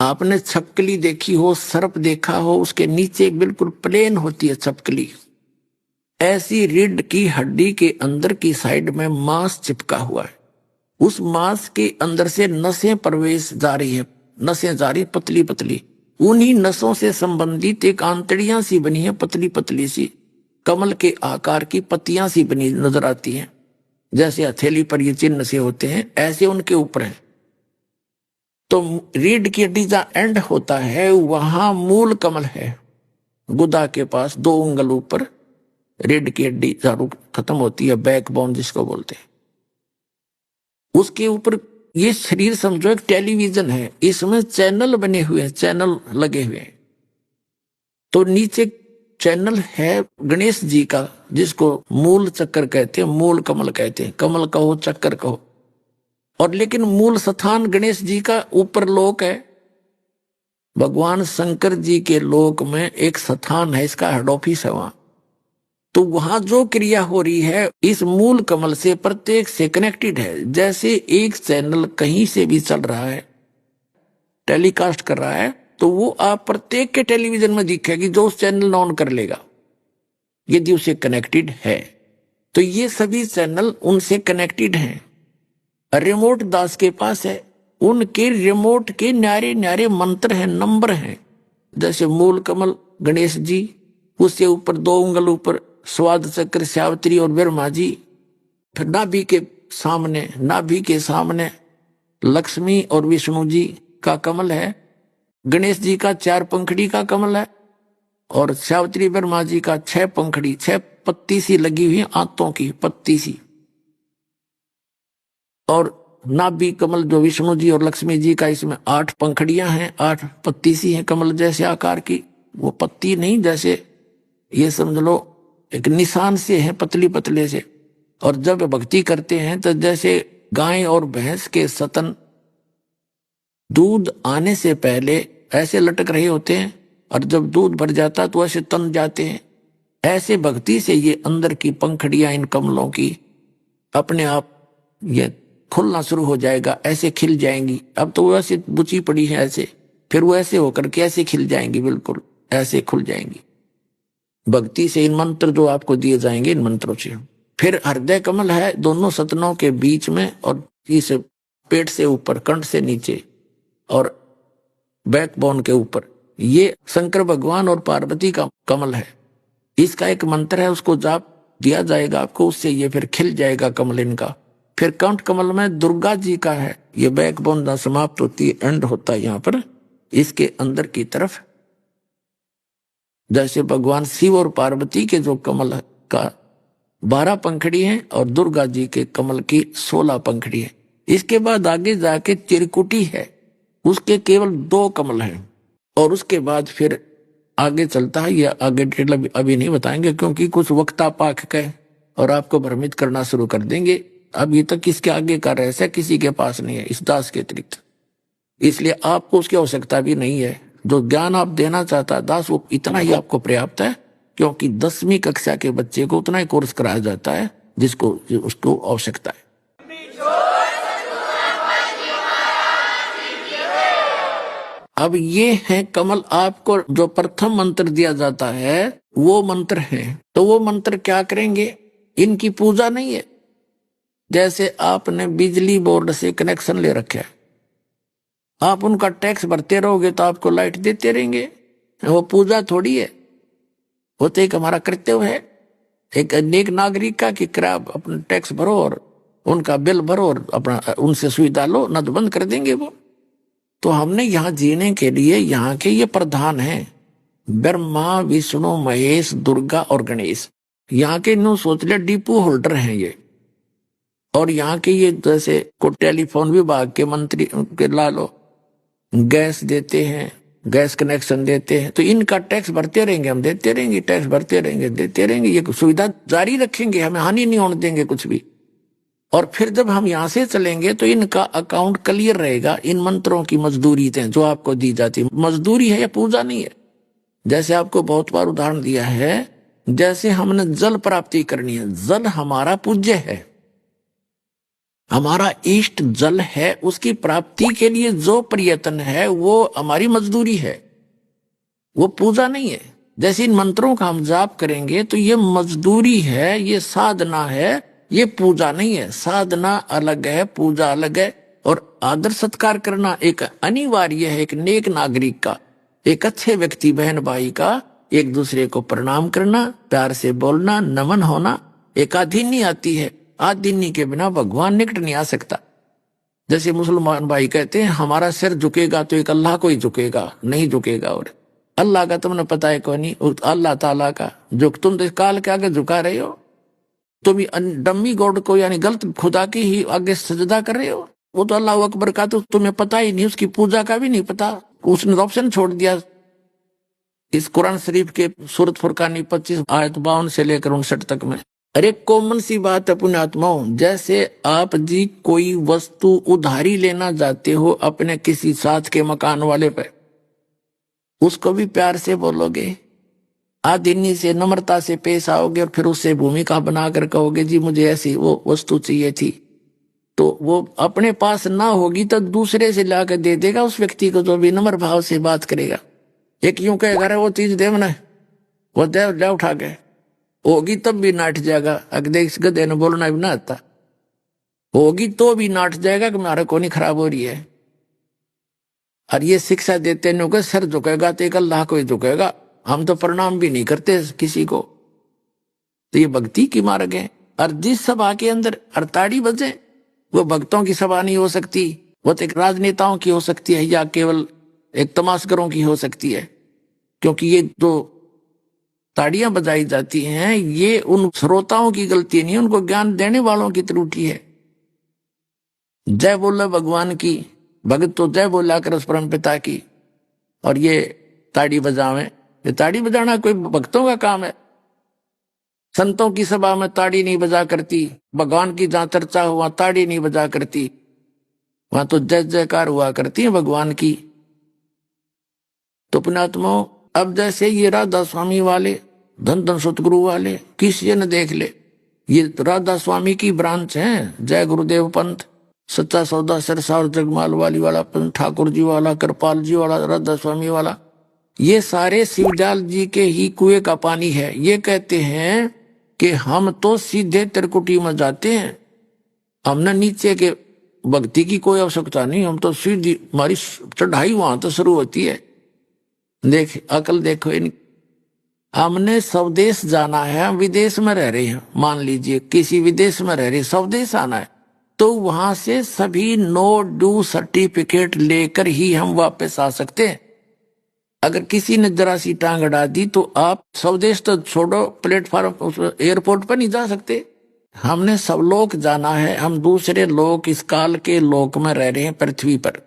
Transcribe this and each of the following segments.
आपने छपकली देखी हो, सर्प देखा हो, उसके नीचे एक बिल्कुल प्लेन होती है छपकली। ऐसी रीढ़ की हड्डी के अंदर की साइड में मांस चिपका हुआ है। उस मांस के अंदर से नसें प्रवेश जा रही है, नसें जा रही पतली पतली। उन्हीं नसों से संबंधित एक आंतड़ियां सी बनी है, पतली पतली सी, कमल के आकार की पत्तियां सी बनी नजर आती हैं। जैसे हथेली पर ये चिन्ह से होते हैं, ऐसे उनके ऊपर है। तो रीढ़ की हड्डी जहां एंड होता है वहां मूल कमल है। गुदा के पास 2 उंगल ऊपर रीढ़ की हड्डी जहां खत्म होती है, बैकबोन जिसको बोलते हैं, उसके ऊपर ये शरीर समझो एक टेलीविजन है, इसमें चैनल बने हुए हैं, चैनल लगे हुए हैं। तो नीचे चैनल है गणेश जी का, जिसको मूल चक्कर कहते हैं, मूल कमल कहते हैं, कमल कहो चक्कर कहो। और लेकिन मूल स्थान गणेश जी का ऊपर लोक है। भगवान शंकर जी के लोक में एक स्थान है, इसका हेड ऑफिस है वहां। तो वहां जो क्रिया हो रही है इस मूल कमल से प्रत्येक से कनेक्टेड है। जैसे एक चैनल कहीं से भी चल रहा है, टेलीकास्ट कर रहा है, तो वो आप प्रत्येक के टेलीविजन में दिखेगी जो उस चैनल ऑन कर लेगा, यदि उसे कनेक्टेड है। तो ये सभी चैनल उनसे कनेक्टेड हैं। रिमोट दास के पास है, उनके रिमोट के न्यारे न्यारे मंत्र हैं, नंबर हैं। जैसे मूल कमल गणेश जी, उससे ऊपर 2 उंगल ऊपर स्वाद चक्र सावित्री और ब्रह्मा जी। फिर नाभि के सामने लक्ष्मी और विष्णु जी का कमल है। गणेश जी का 4 पंखड़ी का कमल है और सावित्री ब्रह्मा जी का 6 पंखड़ी, 6 पत्ती सी लगी हुई आंतों की पत्ती सी। और नाभि कमल जो विष्णु जी और लक्ष्मी जी का, इसमें 8 पंखड़ियां हैं, 8 पत्ती सी हैं कमल जैसे आकार की। वो पत्ती नहीं, जैसे ये समझ लो एक निशान से है, पतली पतले से। और जब भक्ति करते हैं तो जैसे गाय और भैंस के स्तन दूध आने से पहले ऐसे लटक रहे होते हैं, और जब दूध भर जाता तो ऐसे तन जाते हैं। ऐसे भक्ति से ये अंदर की पंखड़ियां इन कमलों की अपने आप ये खुलना शुरू हो जाएगा, ऐसे खिल जाएंगी। अब तो वो ऐसे बुची पड़ी है ऐसे, फिर वो ऐसे होकर के ऐसे खिल जाएंगी, बिल्कुल ऐसे खुल जाएंगी भक्ति से। इन मंत्र जो आपको दिए जाएंगे, इन मंत्रों से। फिर हृदय कमल है दोनों सतनों के बीच में, और इस पेट से ऊपर, कंठ से नीचे और बैकबोन के ऊपर। ये शंकर भगवान और पार्वती का कमल है। इसका एक मंत्र है, उसको जाप दिया जाएगा आपको, उससे ये फिर खिल जाएगा कमल इनका। फिर कंठ कमल में दुर्गा जी का है, ये बैकबोन जहां समाप्त होती है, एंड होता है यहाँ पर, इसके अंदर की तरफ। जैसे भगवान शिव और पार्वती के जो कमल का 12 पंखड़ी है और दुर्गा जी के कमल की 16 पंखड़ी है। इसके बाद आगे जाके चिरकुटी है, उसके केवल 2 कमल हैं। और उसके बाद फिर आगे चलता है, या आगे डिटेल अभी नहीं बताएंगे, क्योंकि कुछ वक्ता पाक के और आपको भ्रमित करना शुरू कर देंगे। अभी तक इसके आगे का रहस्य किसी के पास नहीं है इस दास के अतिरिक्त, इसलिए आपको उसकी आवश्यकता भी नहीं है। जो ज्ञान आप देना चाहता है दास, वो इतना ही आपको पर्याप्त है, क्योंकि 10वीं कक्षा के बच्चे को उतना ही कोर्स कराया जाता है जिसको उसको आवश्यकता है। अब ये है कमल। आपको जो प्रथम मंत्र दिया जाता है वो मंत्र है। तो वो मंत्र क्या करेंगे, इनकी पूजा नहीं है। जैसे आपने बिजली बोर्ड से कनेक्शन ले रखा है, आप उनका टैक्स भरते रहोगे तो आपको लाइट देते रहेंगे, वो पूजा थोड़ी है। वो तो एक हमारा कर्तव्य है, एक अनेक नागरिक का, कि किराया अपना टैक्स भरो और उनका बिल भरो और अपना उनसे सुविधा लो, न तो बंद कर देंगे वो। तो हमने यहाँ जीने के लिए यहाँ के ये प्रधान हैं, ब्रह्मा विष्णु महेश दुर्गा और गणेश। यहाँ के न्यू सोच लिया डिपो होल्डर हैं ये। और यहाँ के ये जैसे को टेलीफोन विभाग के मंत्री के लालो गैस देते हैं, गैस कनेक्शन देते हैं, तो इनका टैक्स भरते रहेंगे, हम देते रहेंगे, टैक्स भरते रहेंगे, देते रहेंगे, ये सुविधा जारी रखेंगे, हमें हानि नहीं होने देंगे कुछ भी। और फिर जब हम यहाँ से चलेंगे तो इनका अकाउंट क्लियर रहेगा। इन मंत्रों की मजदूरी थे जो आपको दी जाती है, मजदूरी है या पूजा नहीं है। जैसे आपको बहुत बार उदाहरण दिया है, जैसे हमने जल प्राप्ति करनी है, जल हमारा पूज्य है। हमारा इष्ट जल है, उसकी प्राप्ति के लिए जो प्रयत्न है वो हमारी मजदूरी है, वो पूजा नहीं है। जैसे इन मंत्रों का हम जाप करेंगे तो ये मजदूरी है, ये साधना है, ये पूजा नहीं है। साधना अलग है, पूजा अलग है। और आदर सत्कार करना एक अनिवार्य है, एक नेक नागरिक का, एक अच्छे व्यक्ति बहन भाई का एक दूसरे को प्रणाम करना, प्यार से बोलना, नमन होना। एक आधीनी आती है, आधीनी के बिना भगवान निकट नहीं आ सकता। जैसे मुसलमान भाई कहते हैं हमारा सिर झुकेगा तो एक अल्लाह को ही झुकेगा, नहीं झुकेगा। और अल्लाह का तुमने पता है कौन, नहीं अल्लाह ताला का, जो तुम तो काल के आगे झुका रहे हो। तुम डम्मी गॉड को यानी गलत खुदा की ही आगे सजदा कर रहे हो। वो तो अल्लाह अकबर का तो तुम्हें पता ही नहीं, उसकी पूजा का भी नहीं पता, उसने ऑप्शन छोड़ दिया। इस कुरान शरीफ के सूरत फुरकानी 25 आयत 52 से लेकर 59 तक में। अरे कॉमन सी बात है पुण्यात्माओं, जैसे आप जी कोई वस्तु उधारी लेना जाते हो अपने किसी साथ के मकान वाले पे, उसको भी प्यार से बोलोगे, आदिनी से नम्रता से पेश आओगे और फिर उससे भूमिका बनाकर कहोगे जी मुझे ऐसी वो वस्तु चाहिए थी, तो वो अपने पास ना होगी तो दूसरे से लाकर दे देगा उस व्यक्ति को जो भी नम्र भाव से बात करेगा। एक यूं कहेगा अरे वो चीज दे मना, वो दे उठा के, होगी तब भी नाट जाएगा। अगर इस गधे ने बोलना भी ना आता, होगी तो भी नाट जाएगा कि हमारा कोनी खराब हो रही है। और ये शिक्षा देते हैं सर झुकेगा तो एक अल्लाह को ही झुकेगा, हम तो प्रणाम भी नहीं करते किसी को। तो ये भक्ति की मार्ग है। और जिस सभा के अंदर हड़ताड़ी बजे, वो भक्तों की सभा नहीं हो सकती, वो तो एक राजनेताओं की हो सकती है या केवल एक तमाशगरों की हो सकती है। क्योंकि ये जो ताड़ियां बजाई जाती हैं ये उन श्रोताओं की गलती नहीं, उनको ज्ञान देने वालों की त्रुटि है। जय बोले भगवान की, भगत तो जय बोला कर उस परम पिता की, और ये ताड़ी बजावे, ये ताड़ी बजाना कोई भक्तों का काम है। संतों की सभा में ताड़ी नहीं बजा करती, भगवान की जहां चर्चा हुआ ताड़ी नहीं बजा करती, वहां तो जय जयकार हुआ करती है भगवान की। तो पुण्यात्माओं, अब जैसे ये राधा स्वामी वाले, धन धन सतगुरु वाले, किसी ने देख ले, ये राधा स्वामी की ब्रांच है। जय गुरुदेव पंथ, सच्चा सौदा सरसा और जगमाल वाली वाला पंथ, ठाकुर जी वाला, कृपाल जी वाला, राधा स्वामी वाला, ये सारे शिवदयाल जी के ही कुएं का पानी है। ये कहते हैं कि हम तो सीधे त्रिकुटी में जाते हैं, हमने नीचे के भक्ति की कोई आवश्यकता नहीं, हम तो सीधी हमारी चढ़ाई वहां तो शुरू होती है। देख अकल देखो इन, हमने स्वदेश जाना है, हम विदेश में रह रहे हैं, मान लीजिए किसी विदेश में रह रहे, स्वदेश आना है, तो वहां से सभी नो ड्यू सर्टिफिकेट लेकर ही हम वापस आ सकते हैं। अगर किसी ने जरा सी टांग अड़ा दी तो आप स्वदेश तो छोड़ो, प्लेटफॉर्म एयरपोर्ट पर नहीं जा सकते। हमने सब लोग जाना है, हम दूसरे लोग इस काल के लोक में रह रहे हैं पृथ्वी पर,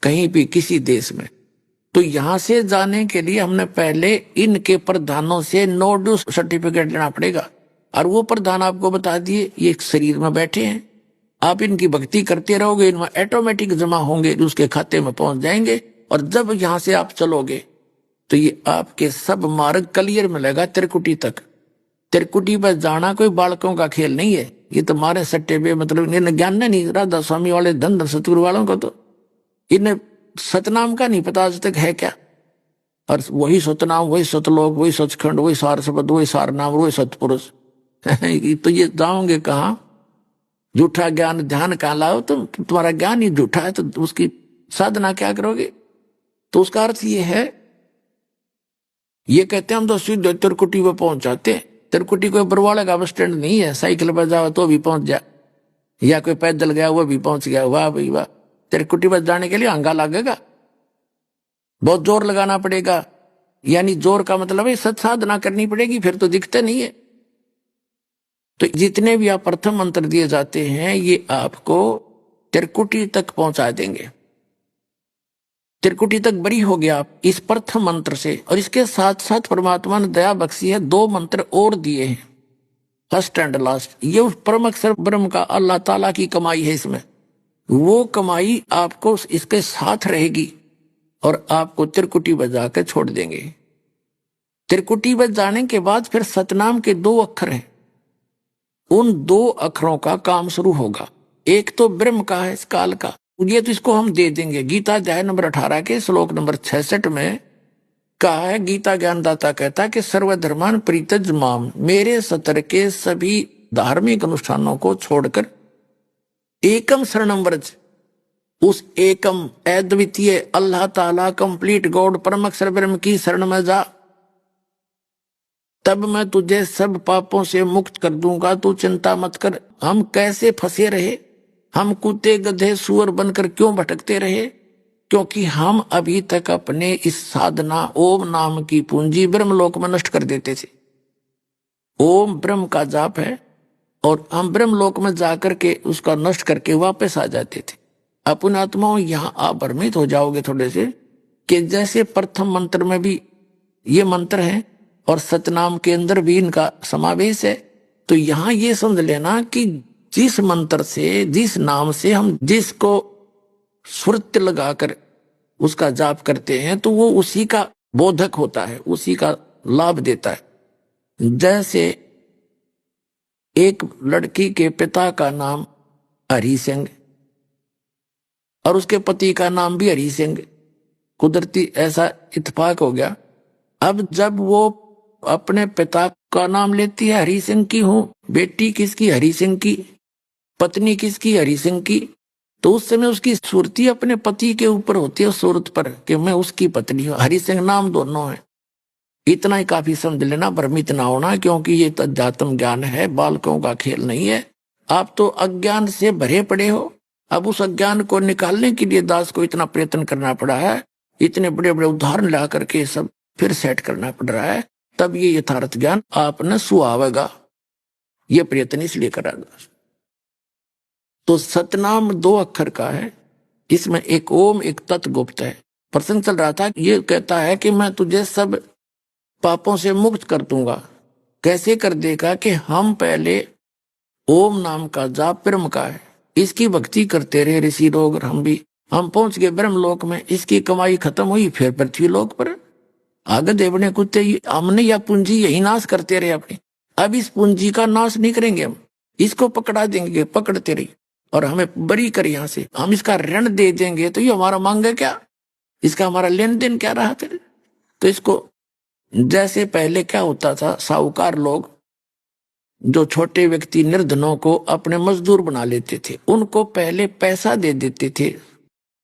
कहीं भी किसी देश में। तो यहां से जाने के लिए हमने पहले इनके प्रधानों से नो ड्यू सर्टिफिकेट लेना पड़ेगा। और वो प्रधान आपको बता दिए ये शरीर में बैठे हैं, आप इनकी भक्ति करते रहोगे, इनमें ऑटोमेटिक जमा होंगे, उसके खाते में पहुंच जाएंगे। और जब यहां से आप चलोगे तो ये आपके सब मार्ग क्लियर मिलेगा त्रिकुटी तक। त्रिकुटी पर जाना कोई बालकों का खेल नहीं है, ये तुम्हारे सट्टे पे मतलब इन्हें ज्ञान नहीं। राधा स्वामी वाले धन धन सतगुरु वालों को तो इन्हें सतनाम का नहीं पता आज तक है क्या। और वही सतनाम, वही सतलोक, वही सचखंड, वही सार शब्द, वही सार नाम, वही सतपुरुष तो ये जाओगे कहाँ? झूठा ज्ञान ध्यान कहाँ लाओ तुम? तुम्हारा ज्ञान ही झूठा है तो उसकी साधना क्या करोगे? तो उसका अर्थ ये है, ये कहते हैं हम तो सीधे त्रिकुटी पे पहुंच जाते हैं। त्रिकुटी कोई बरवाड़े का बस स्टैंड नहीं है, साइकिल पर जाओ तो भी पहुंच जा, या कोई पैदल गया वो भी पहुंच गया। वाह भाई वाह, त्रिकुटी पर जाने के लिए हंगा लगेगा, बहुत जोर लगाना पड़ेगा। यानी जोर का मतलब है सत साधना करनी पड़ेगी, फिर तो दिखते नहीं है। तो जितने भी आप प्रथम मंत्र दिए जाते हैं ये आपको त्रिकुटी तक पहुंचा देंगे। त्रिकुटी तक बरी हो गया आप इस प्रथम मंत्र से। और इसके साथ साथ परमात्मा ने दया बख्शी है, 2 मंत्र और दिए हैं, फर्स्ट एंड लास्ट। ये उस परम अक्षर ब्रह्म का अल्लाह ताला की कमाई है, इसमें वो कमाई आपको इसके साथ रहेगी और आपको त्रिकुटी बजा के छोड़ देंगे। त्रिकुटी बज जाने के बाद फिर सतनाम के 2 अक्षर हैं, उन 2 अक्षरों का काम शुरू होगा। एक तो ब्रह्म का है, इस काल का, ये तो इसको हम दे देंगे। गीता अध्याय नंबर 18 के श्लोक नंबर 66 में कहा है, गीता ज्ञानदाता कहता है कि सर्वधर्मान परित्यज माम, मेरे सतर के सभी धार्मिक अनुष्ठानों को छोड़कर एकम शरणम व्रज, उस एकम अद्वितीय अल्लाह ताला कंप्लीट गॉड परम अक्षर ब्रह्म की शरण में जा, तब मैं तुझे सब पापों से मुक्त कर दूंगा, तू चिंता मत कर। हम कैसे फंसे रहे, हम कुत्ते गधे सुअर बनकर क्यों भटकते रहे? क्योंकि हम अभी तक अपने इस साधना ओम नाम की पूंजी ब्रह्मलोक में नष्ट कर देते थे। ओम ब्रह्म का जाप है और हम ब्रह्मलोक में जाकर के उसका नष्ट करके वापस आ जाते थे। अपने आत्माओं यहां आप भ्रमित हो जाओगे थोड़े से कि जैसे प्रथम मंत्र में भी ये मंत्र है और सतनाम के अंदर भी इनका समावेश है, तो यहां ये समझ लेना कि जिस मंत्र से, जिस नाम से हम जिसको सुरत लगाकर उसका जाप करते हैं, तो वो उसी का बोधक होता है, उसी का लाभ देता है। जैसे एक लड़की के पिता का नाम हरि सिंह और उसके पति का नाम भी हरि सिंह, कुदरती ऐसा इत्तेफाक हो गया। अब जब वो अपने पिता का नाम लेती है, हरि सिंह की हूं, बेटी किसकी? हरि सिंह की, पत्नी किसकी? हरि सिंह की, तो उस समय उसकी सुरती अपने पति के ऊपर होती है, सूरत पर, कि मैं उसकी पत्नी हूं। हरि सिंह नाम दोनों है। इतना ही काफी समझ लेना, भ्रमित ना होना, क्योंकि ये अध्यात्म ज्ञान है, बालकों का खेल नहीं है। आप तो अज्ञान से भरे पड़े हो। अब उस अज्ञान को निकालने के लिए दास को इतना प्रयत्न करना पड़ा है, इतने बड़े बड़े उदाहरण ला करके सब फिर सेट करना पड़ रहा है, तब ये यथार्थ ज्ञान आपने सुहावेगा। ये प्रयत्न इसलिए करा दास। तो सतनाम 2 अक्षर का है, इसमें एक ओम एक तत् गुप्त है। प्रसंग चल रहा था, ये कहता है कि मैं तुझे सब पापों से मुक्त कर दूंगा। कैसे कर देगा? कि हम पहले ओम नाम का जाप ब्रह्म का है, इसकी भक्ति करते रहे ऋषि लोग, हम पहुंच गए ब्रह्मलोक में। इसकी कमाई खत्म हुई, फिर पृथ्वी लोक पर आगे देवने कुत्ते, हमने यह पूंजी यही नाश करते रहे अपनी। अब इस पूंजी का नाश नहीं करेंगे हम, इसको पकड़ा देंगे, पकड़ते रही और हमें बरी कर यहां से, हम इसका ऋण दे देंगे, तो ये हमारा मांगे क्या? इसका हमारा लेन देन क्या रहा फिर? तो इसको, जैसे पहले क्या होता था, साहूकार लोग जो छोटे व्यक्ति निर्धनों को अपने मजदूर बना लेते थे, उनको पहले पैसा दे देते थे